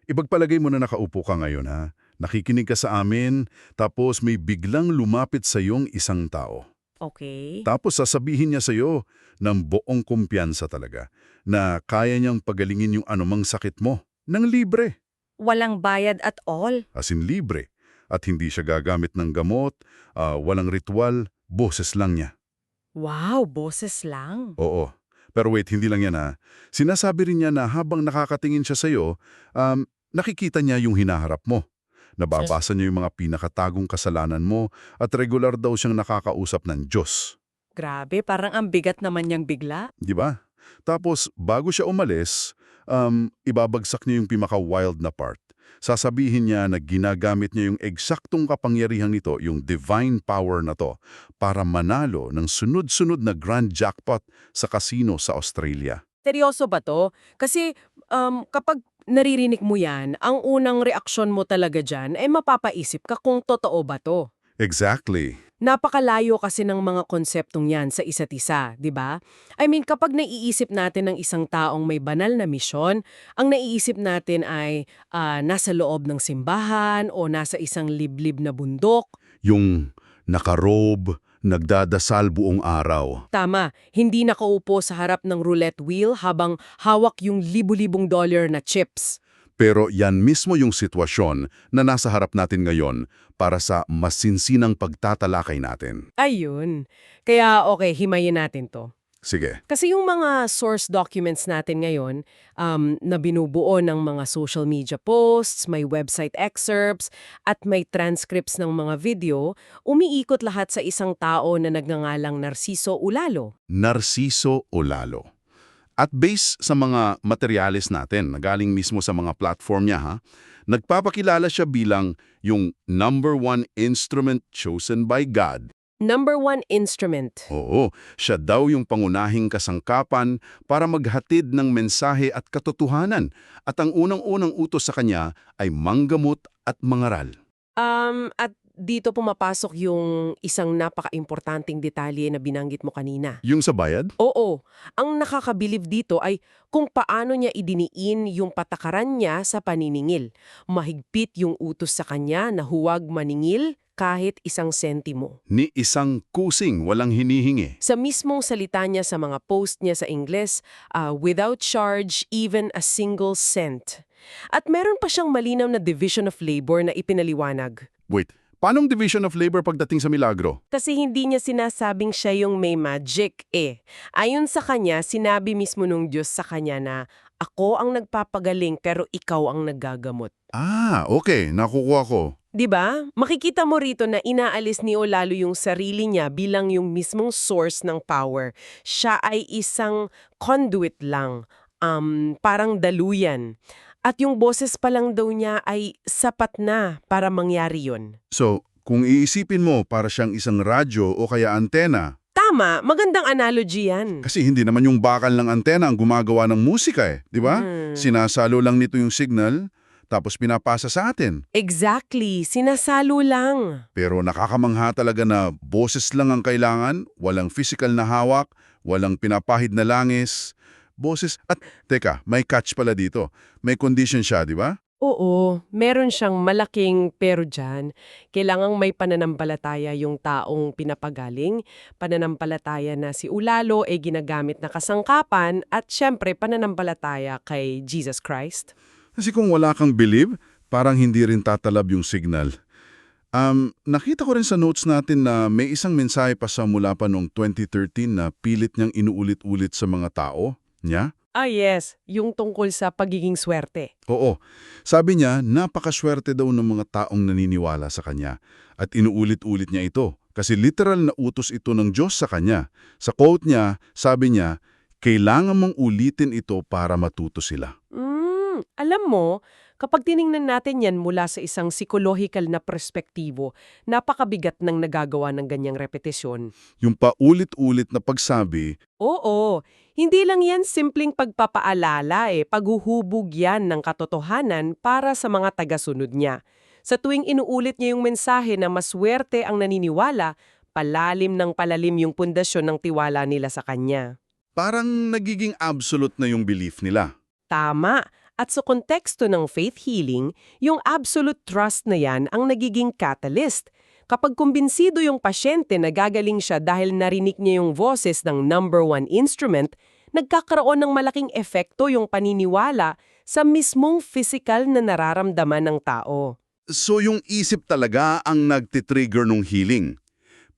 Ipagpalagay mo na nakaupo ka ngayon ha. Nakikinig ka sa amin, tapos may biglang lumapit sa iyong isang tao. Okay. Tapos sasabihin niya sa iyo ng buong kumpiyansa talaga na kaya niyang pagalingin yung anumang sakit mo. Nang libre, Walang bayad at all. as in libre. At hindi siya gagamit ng gamot, walang ritual, boses lang niya. Wow, boses lang. Oo. Pero wait, hindi lang yan ha. Sinasabi rin niya na habang nakakatingin siya sa iyo, nakikita niya yung hinaharap mo. Nababasa niya yung mga pinakatagong kasalanan mo at regular daw siyang nakakausap ng Diyos. Grabe, parang ang bigat naman niyang bigla. Di ba? Tapos, bago siya umalis, ibabagsak niya yung pinaka-wild na part. Sasabihin niya na ginagamit niya yung eksaktong kapangyarihan nito, yung divine power na to, para manalo ng sunod-sunod na grand jackpot sa casino sa Australia. Seryoso ba to? Kasi kapag naririnig mo yan, ang unang reaksyon mo talaga dyan ay mapapaisip ka kung totoo ba to. Exactly. Napakalayo kasi ng mga konseptong yan sa isa't isa, di ba? I mean, kapag naiisip natin ng isang taong may banal na misyon, ang naiisip natin ay nasa loob ng simbahan o nasa isang liblib na bundok. Yung nakarobe, nagdadasal buong araw. Tama, hindi nakaupo sa harap ng roulette wheel habang hawak yung libu-libong dollar na chips. Pero yan mismo yung sitwasyon na nasa harap natin ngayon para sa masinsinang pagtatalakay natin. Ayun. Kaya okay, himayin natin to. Sige. Kasi yung mga source documents natin ngayon na binubuo ng mga social media posts, may website excerpts, at may transcripts ng mga video, umiikot lahat sa isang tao na nagngangalang Narciso Ulalo. Narciso Olalo. At base sa mga materyales natin na galing mismo sa mga platform niya, nagpapakilala siya bilang yung number one instrument chosen by God. Number one instrument. Oo, siya daw yung pangunahing kasangkapan para maghatid ng mensahe at katotohanan. At ang unang-unang utos sa kanya ay manggamot at mangaral. At dito pumapasok yung isang napaka-importanting detalye na binanggit mo kanina. Yung sa bayad? Oo, ang nakakabilib dito ay kung paano niya idiniin yung patakaran niya sa paniningil. Mahigpit yung utos sa kanya na huwag maningil kahit isang sentimo. Ni isang kusing walang hinihingi. Sa mismong salita niya sa mga post niya sa Ingles, without charge even a single cent. At meron pa siyang malinaw na division of labor na ipinaliwanag. Wait, paanong division of labor pagdating sa milagro? Kasi hindi niya sinasabing siya yung may magic eh. Ayon sa kanya, sinabi mismo nung Diyos sa kanya na, ako ang nagpapagaling pero ikaw ang naggagamot. Okay, nakukuha ko. 'Di ba? Makikita mo rito na inaalis ni Olalo yung sarili niya bilang yung mismong source ng power. Siya ay isang conduit lang, parang daluyan. At yung boses pa lang daw niya ay sapat na para mangyari yun. So, kung iisipin mo para siyang isang radyo o kaya antena, Tama, magandang analogy yan. kasi hindi naman yung bakal ng antena ang gumagawa ng musika di ba? Sinasalo lang nito yung signal, tapos pinapasa sa atin. Exactly, sinasalo lang. Pero nakakamangha talaga na boses lang ang kailangan, walang physical na hawak, walang pinapahid na langis. Boses, at teka, may catch pala dito. May condition siya, di ba? Oo, meron siyang malaking pero dyan. Kailangang may pananampalataya yung taong pinapagaling, pananampalataya na si Ulalo ay ginagamit na kasangkapan at syempre pananampalataya kay Jesus Christ. Kasi kung wala kang believe, parang hindi rin tatalab yung signal. Nakita ko rin sa notes natin na may isang mensahe pa sa mula pa noong 2013 na pilit niyang inuulit-ulit sa mga tao niya. Yes, yung tungkol sa pagiging swerte. Oo. Sabi niya, napakaswerte daw ng mga taong naniniwala sa kanya. At inuulit-ulit niya ito. Kasi literal na utos ito ng Diyos sa kanya. Sa quote niya, sabi niya, kailangan mong ulitin ito para matuto sila. Alam mo, kapag tiningnan natin yan mula sa isang psychological na perspektibo, napakabigat ng nagagawa ng ganyang repetisyon. Yung paulit-ulit na pagsabi, Oo, hindi lang yan simpleng pagpapaalala paghuhubog yan ng katotohanan para sa mga tagasunod niya. Sa tuwing inuulit niya yung mensahe na maswerte ang naniniwala, palalim ng palalim yung pundasyon ng tiwala nila sa kanya. parang nagiging absolute na yung belief nila. Tama. At sa konteksto ng faith healing, yung absolute trust na yan ang nagiging catalyst. Kapag kumbinsido yung pasyente na gagaling siya dahil narinig niya yung boses ng number one instrument, nagkakaroon ng malaking epekto yung paniniwala sa mismong physical na nararamdaman ng tao. So yung isip talaga ang nagtitrigger ng healing.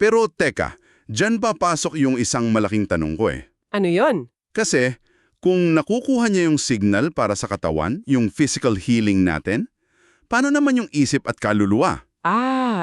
Pero teka, dyan papasok yung isang malaking tanong ko eh. Ano yon? Kasi kung nakukuha niya yung signal para sa katawan, yung physical healing natin, paano naman yung isip at kaluluwa?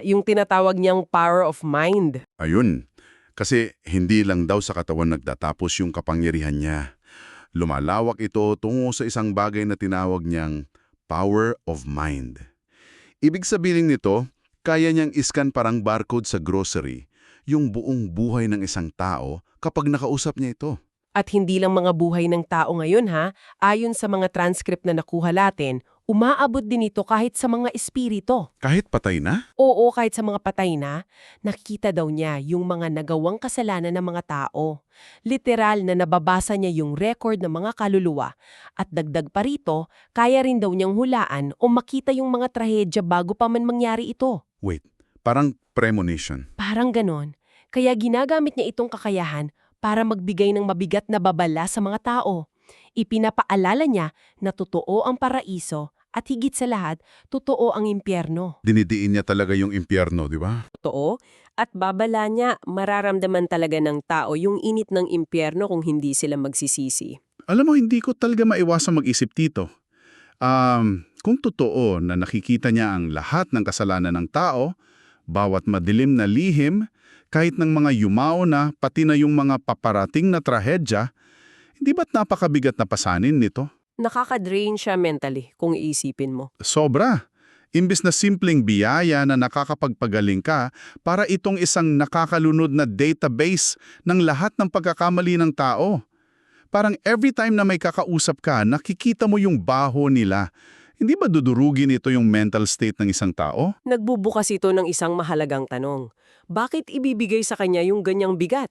Yung tinatawag niyang power of mind. Ayun, kasi hindi lang daw sa katawan nagtatapos yung kapangyarihan niya. Lumalawak ito tungo sa isang bagay na tinawag niyang power of mind. Ibig sabihin nito, kaya niyang iskan parang barcode sa grocery yung buong buhay ng isang tao kapag nakausap niya ito. At hindi lang mga buhay ng tao ngayon ha, ayon sa mga transcript na nakuha natin, umaabot din ito kahit sa mga espirito. Kahit patay na? Oo, kahit sa mga patay na, nakikita daw niya yung mga nagawang kasalanan ng mga tao. Literal na nababasa niya yung record ng mga kaluluwa. At dagdag pa rito, kaya rin daw niyang hulaan o makita yung mga trahedya bago pa man mangyari ito. Wait, parang premonition. Parang ganon. Kaya ginagamit niya itong kakayahan para magbigay ng mabigat na babala sa mga tao. Ipinapaalala niya na totoo ang paraiso at higit sa lahat, totoo ang impyerno. Dinidiin niya talaga yung impyerno, di ba? Totoo, at babala niya mararamdaman talaga ng tao yung init ng impyerno kung hindi sila magsisisi. Alam mo, hindi ko talaga maiwasang mag-isip dito. Kung totoo na nakikita niya ang lahat ng kasalanan ng tao, bawat madilim na lihim, kahit ng mga yumao na, pati na yung mga paparating na trahedya, hindi ba't napakabigat na pasanin nito? Nakaka-drain siya mentally kung iisipin mo. Sobra. Imbes na simpleng biyaya na nakakapagpagaling ka, para itong isang nakakalunod na database ng lahat ng pagkakamali ng tao. Parang every time na may kakausap ka, nakikita mo yung baho nila. Hindi ba dudurugin ito yung mental state ng isang tao? Nagbubukas ito ng isang mahalagang tanong. Bakit ibibigay sa kanya yung ganyang bigat?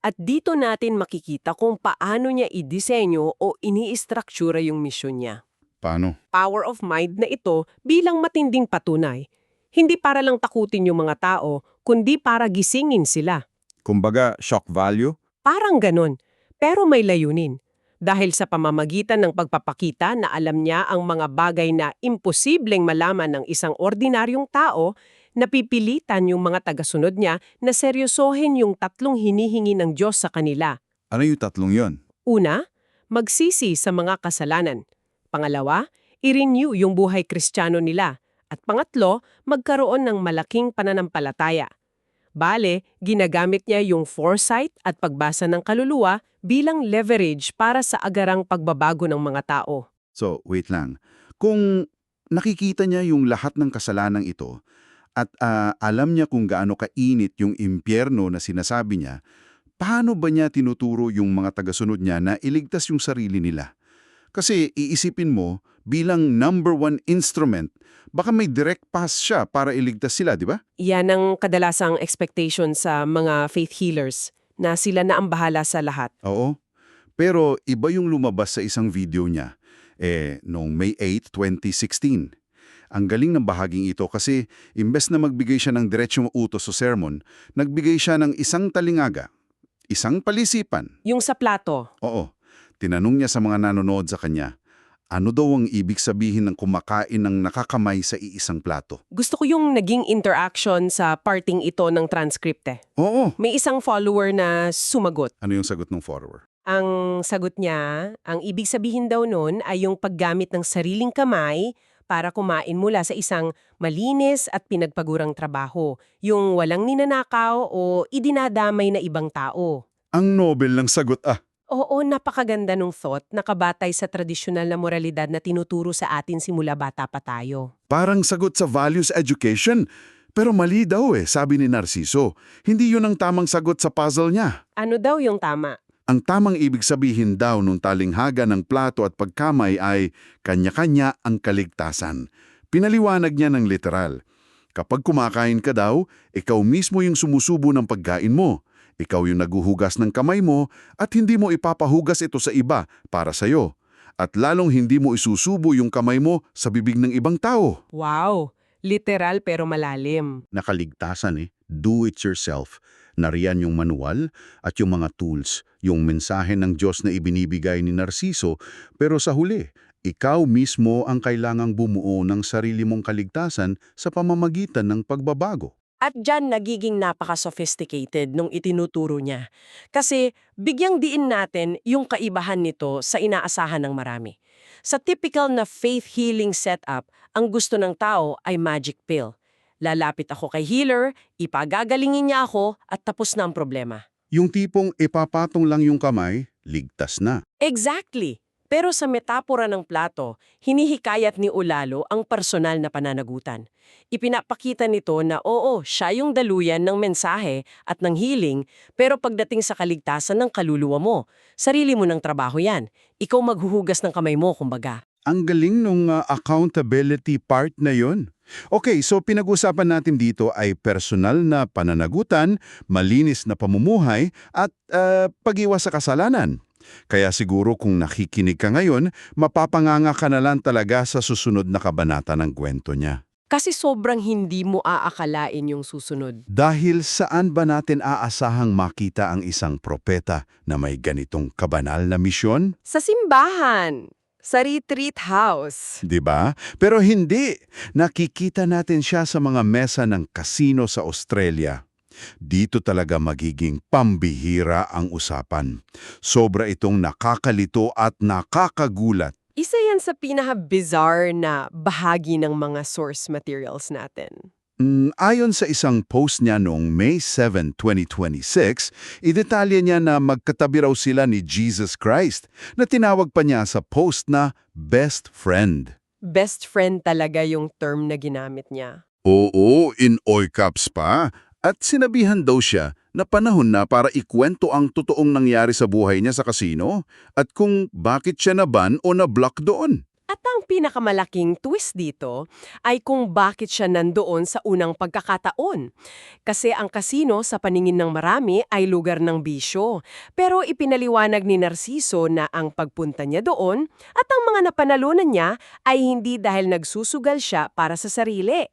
At dito natin makikita kung paano niya idisenyo o ini-istruktura yung misyon niya. Paano? Power of mind na ito bilang matinding patunay. Hindi para lang takutin yung mga tao, kundi para gisingin sila. Kumbaga, shock value? Parang ganon, pero may layunin. Dahil sa pamamagitan ng pagpapakita na alam niya ang mga bagay na imposibleng malaman ng isang ordinaryong tao, napipilitan yung mga tagasunod niya na seryosohin yung tatlong hinihingi ng Diyos sa kanila. Ano yung tatlong yon? Una, magsisi sa mga kasalanan. Pangalawa, i-renew yung buhay Kristiyano nila. At pangatlo, magkaroon ng malaking pananampalataya. Bale, ginagamit niya yung foresight at pagbasa ng kaluluwa bilang leverage para sa agarang pagbabago ng mga tao. So, wait lang. Kung nakikita niya yung lahat ng kasalanang ito at alam niya kung gaano kainit yung impyerno na sinasabi niya, paano ba niya tinuturo yung mga tagasunod niya na iligtas yung sarili nila? Kasi iisipin mo, bilang number one instrument, baka may direct pass siya para iligtas sila, di ba? Yan ang kadalasang expectation sa mga faith healers, na sila na ang bahala sa lahat. Oo. Pero iba yung lumabas sa isang video niya, noong May 8, 2016. Ang galing ng bahaging ito kasi imbes na magbigay siya ng diretsyong utos sa sermon, nagbigay siya ng isang talingaga, isang palisipan. Yung sa plato. Oo. Tinanong niya sa mga nanonood sa kanya, ano daw ang ibig sabihin ng kumakain ng nakakamay sa iisang plato? Gusto ko yung naging interaction sa parting ito ng transcript eh. Oo. May isang follower na sumagot. Ano yung sagot ng follower? Ang sagot niya, ang ibig sabihin daw nun ay yung paggamit ng sariling kamay para kumain mula sa isang malinis at pinagpagurang trabaho, yung walang ninanakaw o idinadamay na ibang tao. Ang nobel ng sagot Oo, napakaganda ng thought na kabatay sa tradisyonal na moralidad na tinuturo sa atin simula bata pa tayo. Parang sagot sa values education. Pero mali daw sabi ni Narciso. Hindi yun ang tamang sagot sa puzzle niya. Ano daw yung tama? Ang tamang ibig sabihin daw nung talinghaga ng plato at pagkamay ay kanya-kanya ang kaligtasan. Pinaliwanag niya ng literal. Kapag kumakain ka daw, ikaw mismo yung sumusubo ng pagkain mo. Ikaw yung naguhugas ng kamay mo at hindi mo ipapahugas ito sa iba para sa'yo. at lalong hindi mo isusubo yung kamay mo sa bibig ng ibang tao. Wow! Literal pero malalim. Nakaligtasan do it yourself. Nariyan yung manual at yung mga tools, yung mensahe ng Diyos na ibinibigay ni Narciso, pero sa huli, ikaw mismo ang kailangang bumuo ng sarili mong kaligtasan sa pamamagitan ng pagbabago. At dyan nagiging napaka-sophisticated nung itinuturo niya. Kasi bigyang diin natin yung kaibahan nito sa inaasahan ng marami. Sa typical na faith healing setup, ang gusto ng tao ay magic pill. Lalapit ako kay healer, ipagagalingin niya ako at tapos na ang problema. Yung tipong ipapatong lang yung kamay, ligtas na. Exactly! Pero sa metapora ng plato, hinihikayat ni Olalo ang personal na pananagutan. Ipinapakita nito na oo, siya yung daluyan ng mensahe at ng healing, pero pagdating sa kaligtasan ng kaluluwa mo, sarili mo ng trabaho yan. Ikaw maghuhugas ng kamay mo, kumbaga. Ang galing nung accountability part na yun. Okay, so pinag-usapan natin dito ay personal na pananagutan, malinis na pamumuhay, at pag-iwas sa kasalanan. Kaya siguro kung nakikinig ka ngayon, mapapanganga ka na lang talaga sa susunod na kabanata ng kwento niya. Kasi sobrang hindi mo aakalain yung susunod. Dahil saan ba natin aasahang makita ang isang propeta na may ganitong kabanal na misyon? Sa simbahan! Sa retreat house! Di ba? Pero hindi. Nakikita natin siya sa mga mesa ng kasino sa Australia. Dito talaga magiging pambihira ang usapan. Sobra itong nakakalito at nakakagulat. Isa yan sa pinaka-bizarre na bahagi ng mga source materials natin. Ayon sa isang post niya noong May 7, 2026, idetalya niya na magkatabi raw sila ni Jesus Christ na tinawag pa niya sa post na best friend. Best friend talaga yung term na ginamit niya. Oo, in all caps pa. At sinabihan daw siya na panahon na para ikwento ang totoong nangyari sa buhay niya sa kasino at kung bakit siya naban o na-block doon. At ang pinakamalaking twist dito ay kung bakit siya nandoon sa unang pagkakataon. Kasi ang kasino sa paningin ng marami ay lugar ng bisyo. Pero ipinaliwanag ni Narciso na ang pagpunta niya doon at ang mga napanalunan niya ay hindi dahil nagsusugal siya para sa sarili.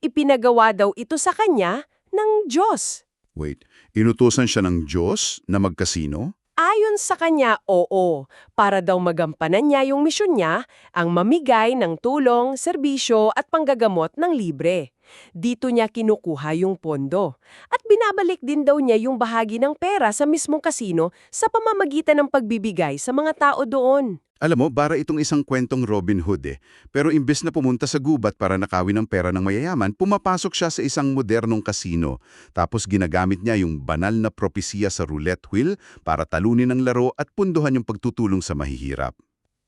Ipinagawa daw ito sa kanya ng Diyos. Wait, inutusan siya ng Diyos na magkasino? Ayon sa kanya, oo, para daw magampanan niya yung misyon niya, ang mamigay ng tulong, serbisyo at panggagamot ng libre. Dito niya kinukuha yung pondo. At binabalik din daw niya yung bahagi ng pera sa mismong kasino sa pamamagitan ng pagbibigay sa mga tao doon. Alam mo, para itong isang kwentong Robin Hood Pero imbes na pumunta sa gubat para nakawin ng pera ng mayayaman, pumapasok siya sa isang modernong kasino. Tapos ginagamit niya yung banal na propesiya sa roulette wheel para talunin ang laro at punduhan yung pagtutulong sa mahihirap.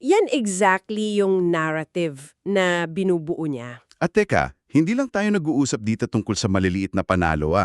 Yan exactly yung narrative na binubuo niya. At teka, hindi lang tayo nag-uusap dito tungkol sa maliliit na panalo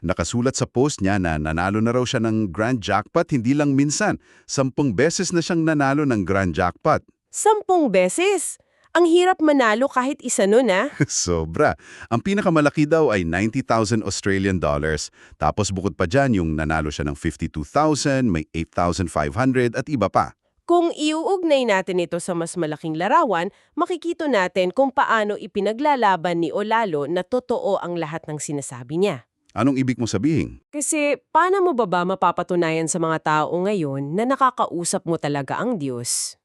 Nakasulat sa post niya na nanalo na raw siya ng grand jackpot hindi lang minsan. 10 beses na siyang nanalo ng grand jackpot. 10 beses? Ang hirap manalo kahit isa nun, Sobra. Ang pinakamalaki daw ay 90,000 Australian dollars. Tapos bukod pa dyan yung nanalo siya ng 52,000, may 8,500 at iba pa. Kung iuugnay natin ito sa mas malaking larawan, makikita natin kung paano ipinaglalaban ni Olalo na totoo ang lahat ng sinasabi niya. Anong ibig mo sabihin? Kasi paano mo ba mapapatunayan sa mga tao ngayon na nakakausap mo talaga ang Diyos?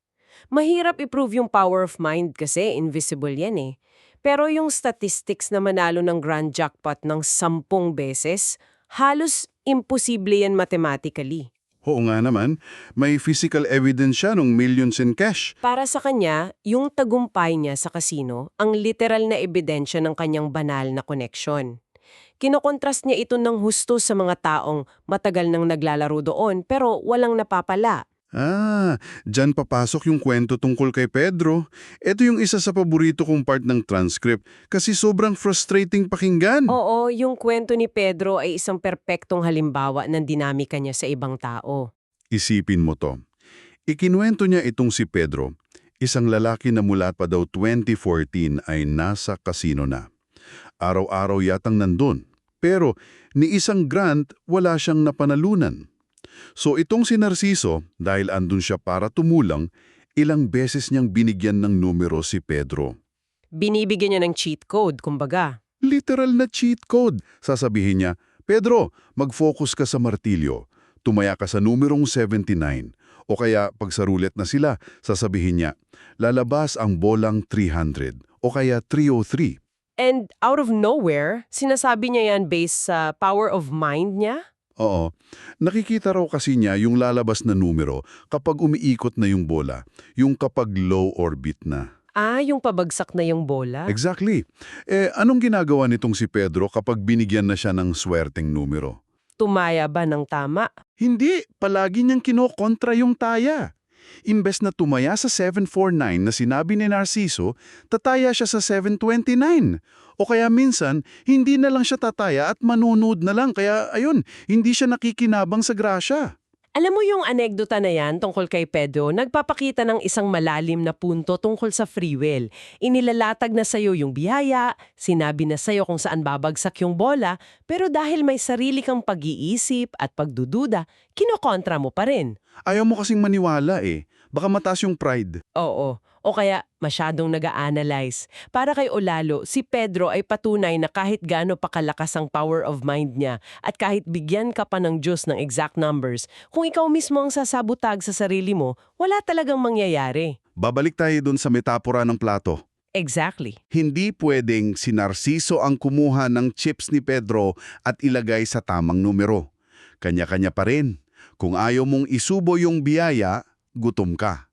Mahirap i-prove yung power of mind kasi invisible yan Pero yung statistics na manalo ng grand jackpot ng 10 beses, halos imposible yan mathematically. Oo nga naman, may physical evidence siya ng millions in cash. Para sa kanya, yung tagumpay niya sa kasino ang literal na ebidensya ng kanyang banal na koneksyon. Kinokontrast niya ito ng husto sa mga taong matagal nang naglalaro doon pero walang napapala. Dyan papasok yung kwento tungkol kay Pedro. Ito yung isa sa paborito kong part ng transcript kasi sobrang frustrating pakinggan. Oo, yung kwento ni Pedro ay isang perpektong halimbawa ng dinamika niya sa ibang tao. Isipin mo to. Ikinuwento niya itong si Pedro, isang lalaki na mula pa daw 2014 ay nasa kasino na. Araw-araw yatang nandun. Pero ni isang grant wala siyang napanalunan. So itong si Narciso, dahil andun siya para tumulang, Ilang beses niyang binigyan ng numero si Pedro. Binibigyan niya ng cheat code, kumbaga. Literal na cheat code. Sasabihin niya, Pedro, mag-focus ka sa martilyo. Tumaya ka sa numerong 79. O kaya, pag sa roulette na sila, sasabihin niya, lalabas ang bolang 300 o kaya 303. And out of nowhere, sinasabi niya yan based sa power of mind niya? Oo. Nakikita raw kasi niya yung lalabas na numero kapag umiikot na yung bola, yung kapag low orbit na. Yung pabagsak na yung bola? Exactly. Anong ginagawa nitong si Pedro kapag binigyan na siya ng swerteng numero? Tumaya ba ng tama? Hindi, palagi niyang kinokontra yung taya. Imbes na tumaya sa 749 na sinabi ni Narciso, tataya siya sa 729. O kaya minsan, hindi na lang siya tataya at manunod na lang. Kaya ayun, hindi siya nakikinabang sa grasya. Alam mo yung anekdota na yan tungkol kay Pedro, nagpapakita ng isang malalim na punto tungkol sa free will. Inilalatag na sa'yo yung biyaya, sinabi na sa'yo kung saan babagsak yung bola, pero dahil may sarili kang pag-iisip at pagdududa, kinokontra mo pa rin. Ayaw mo kasing maniwala eh. Baka mataas yung pride. Oo. O kaya masyadong nag-a-analyze. Para kay Olalo, si Pedro ay patunay na kahit gaano pa kalakas ang power of mind niya at kahit bigyan ka pa ng Diyos ng exact numbers, kung ikaw mismo ang sasabutag sa sarili mo, wala talagang mangyayari. Babalik tayo dun sa metapora ng plato. Exactly. Hindi pwedeng si Narciso ang kumuha ng chips ni Pedro at ilagay sa tamang numero. Kanya-kanya pa rin. Kung ayaw mong isubo yung biyaya, gutom ka.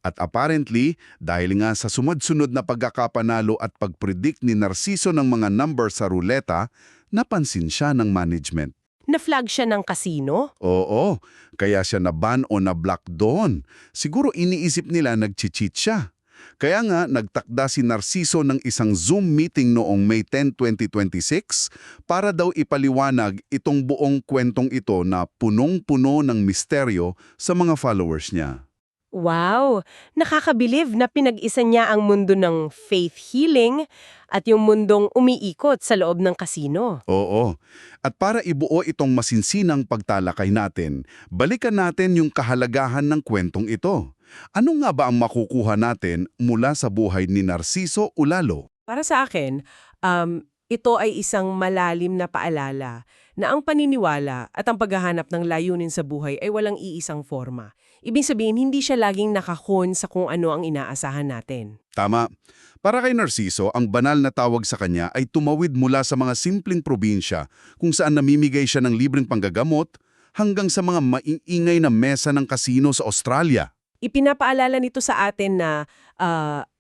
At apparently, dahil nga sa sunod-sunod na pagkakapanalo at pag-predict ni Narciso ng mga number sa ruleta, napansin siya ng management. Na-flag siya ng casino? Oo, kaya siya na-ban o na-block doon. Siguro iniisip nila nag-cheat siya. Kaya nga, nagtakda si Narciso ng isang Zoom meeting noong May 10, 2026 para daw ipaliwanag itong buong kwentong ito na punong-puno ng misteryo sa mga followers niya. Wow! Nakakabilib na pinag-isa niya ang mundo ng faith healing at yung mundong umiikot sa loob ng kasino. Oo. At para ibuo itong masinsinang pagtalakay natin, balikan natin yung kahalagahan ng kwentong ito. Ano nga ba ang makukuha natin mula sa buhay ni Narciso Ulalo? Para sa akin, ito ay isang malalim na paalala na ang paniniwala at ang paghahanap ng layunin sa buhay ay walang iisang forma. Ibig sabihin, hindi siya laging nakahon sa kung ano ang inaasahan natin. Tama. Para kay Narciso, ang banal na tawag sa kanya ay tumawid mula sa mga simpleng probinsya kung saan namimigay siya ng libreng panggagamot hanggang sa mga maiingay na mesa ng kasino sa Australia. Ipinapaalala nito sa atin na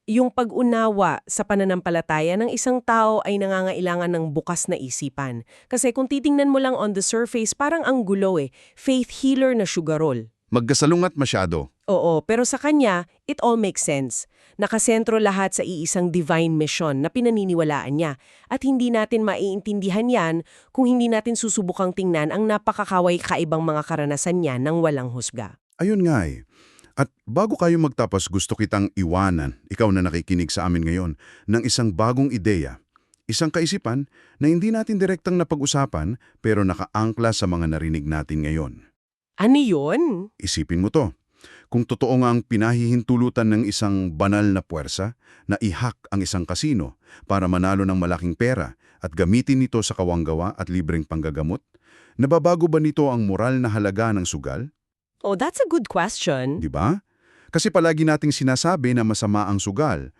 yung pag-unawa sa pananampalataya ng isang tao ay nangangailangan ng bukas na isipan. Kasi kung titingnan mo lang on the surface, parang ang gulo eh. Faith healer na sugarol. Magkasalungat masyado. Oo, pero sa kanya, it all makes sense. Nakasentro lahat sa iisang divine mission na pinaniniwalaan niya. At hindi natin maiintindihan yan kung hindi natin susubukang tingnan ang napakakaway kaibang mga karanasan niya ng walang husga. Ayun nga eh. At bago kayo magtapos, gusto kitang iwanan, ikaw na nakikinig sa amin ngayon, ng isang bagong ideya. Isang kaisipan na hindi natin direktang napag-usapan pero nakaangkla sa mga narinig natin ngayon. Ano yun? Isipin mo to. Kung totoo nga ang pinahihintulutan ng isang banal na puwersa na i-hack ang isang kasino para manalo ng malaking pera at gamitin ito sa kawanggawa at libreng panggagamot, nababago ba nito ang moral na halaga ng sugal? Oh, that's a good question. Di ba? Kasi palagi nating sinasabi na masama ang sugal.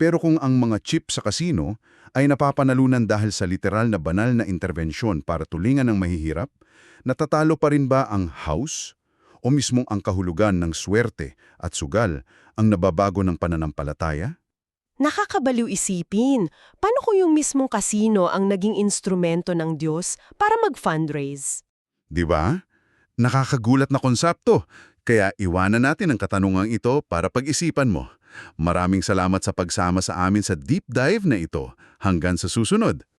Pero kung ang mga chip sa kasino ay napapanalunan dahil sa literal na banal na intervensyon para tulingan ng mahihirap, natatalo pa rin ba ang house? O mismong ang kahulugan ng swerte at sugal ang nababago ng pananampalataya? Nakakabaliw isipin. Paano kung yung mismong kasino ang naging instrumento ng Diyos para mag-fundraise? Di ba? Nakakagulat na konsepto. Kaya iwanan natin ang katanungang ito para pag-isipan mo. Maraming salamat sa pagsama sa amin sa deep dive na ito. Hanggang sa susunod.